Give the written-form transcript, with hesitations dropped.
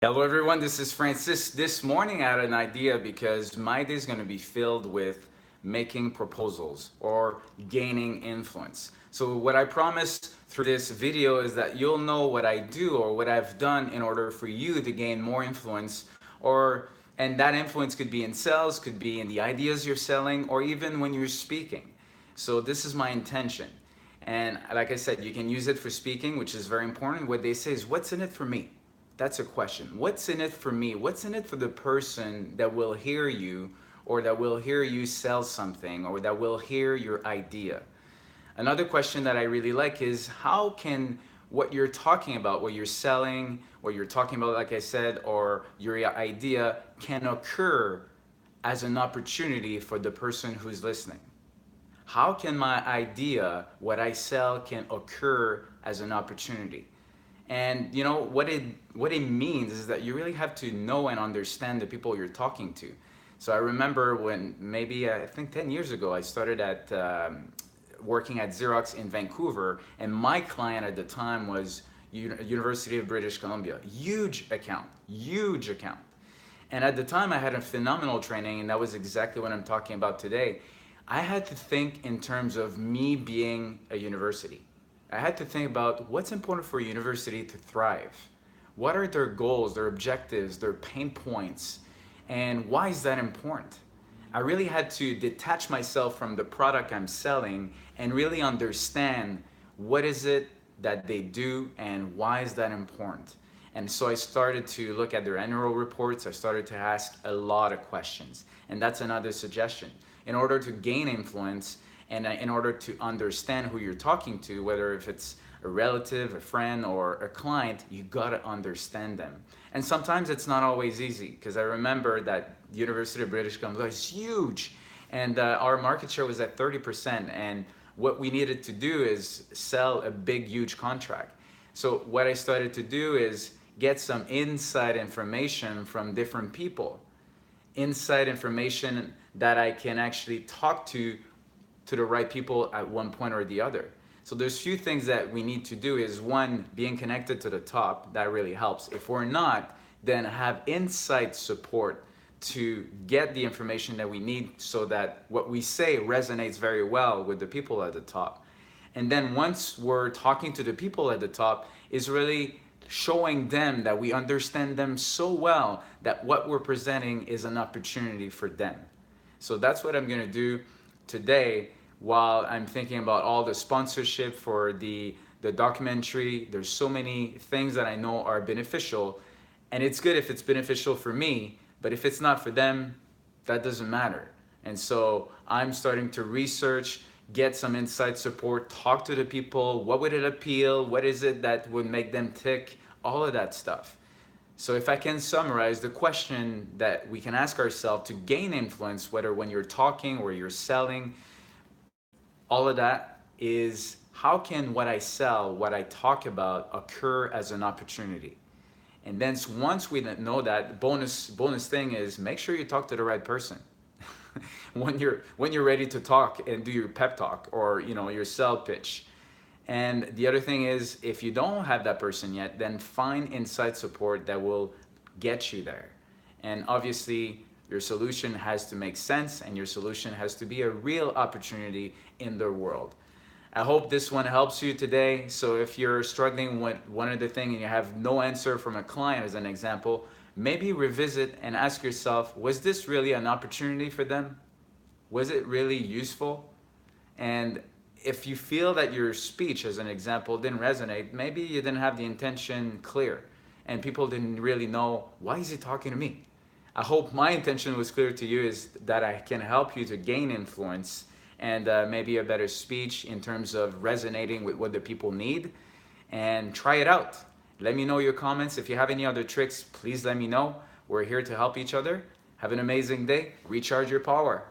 Hello everyone, this is Francis. This morning I had an idea because my day is going to be filled with making proposals or gaining influence. So what I promise through this video is that you'll know what I do or what I've done in order for you to gain more influence, and that influence could be in sales, could be in the ideas you're selling, or even when you're speaking. So this is my intention. And like I said, you can use it for speaking, which is very important. What they say is, what's in it for me? That's a question. What's in it for me? What's in it for the person that will hear you, or that will hear you sell something, or that will hear your idea? Another question that I really like is, how can what you're talking about, what you're selling, what you're talking about, like I said, or your idea can occur as an opportunity for the person who's listening? How can my idea, what I sell, can occur as an opportunity? And you know what it means is that you really have to know and understand the people you're talking to. So I remember when maybe I think 10 years ago I started at working at Xerox in Vancouver, and my client at the time was University of British Columbia. Huge account, huge account. And at the time, I had a phenomenal training, and that was exactly what I'm talking about today. I had to think in terms of me being a university. I had to think about what's important for a university to thrive. What are their goals, their objectives, their pain points, and why is that important? I really had to detach myself from the product I'm selling and really understand what is it that they do and why is that important. And so I started to look at their annual reports. I started to ask a lot of questions. And that's another suggestion. In order to gain influence and in order to understand who you're talking to, whether if it's a relative, a friend, or a client, you gotta understand them. And sometimes it's not always easy, because I remember that the University of British Columbia is huge, and our market share was at 30%, and what we needed to do is sell a big, huge contract. So what I started to do is get some inside information from different people, inside information that I can actually talk to the right people at one point or the other. So there's few things that we need to do. Is one, being connected to the top. That really helps. If we're not, then have inside support to get the information that we need so that what we say resonates very well with the people at the top. And then once we're talking to the people at the top, is really showing them that we understand them so well that what we're presenting is an opportunity for them. So that's what I'm going to do today while I'm thinking about all the sponsorship for the documentary. There's so many things that I know are beneficial, and it's good if it's beneficial for me, but if it's not for them, that doesn't matter. And so I'm starting to research, get some inside support, talk to the people. What would it appeal? What is it that would make them tick? All of that stuff. So if I can summarize the question that we can ask ourselves to gain influence, whether when you're talking or you're selling, all of that is, how can what I sell, what I talk about, occur as an opportunity? And then once we know that, bonus thing is, make sure you talk to the right person. when you're ready to talk and do your pep talk, or your sell pitch. And the other thing is, if you don't have that person yet, then find inside support that will get you there. And obviously, your solution has to make sense, and your solution has to be a real opportunity in the world. I hope this one helps you today. So if you're struggling with one of the things and you have no answer from a client, as an example, maybe revisit and ask yourself, was this really an opportunity for them? Was it really useful? And if you feel that your speech, as an example, didn't resonate, maybe you didn't have the intention clear, and people didn't really know, why is he talking to me? I hope my intention was clear to you, is that I can help you to gain influence and maybe a better speech in terms of resonating with what the people need. And try it out. Let me know your comments. If you have any other tricks, please let me know. We're here to help each other. Have an amazing day. Recharge your power.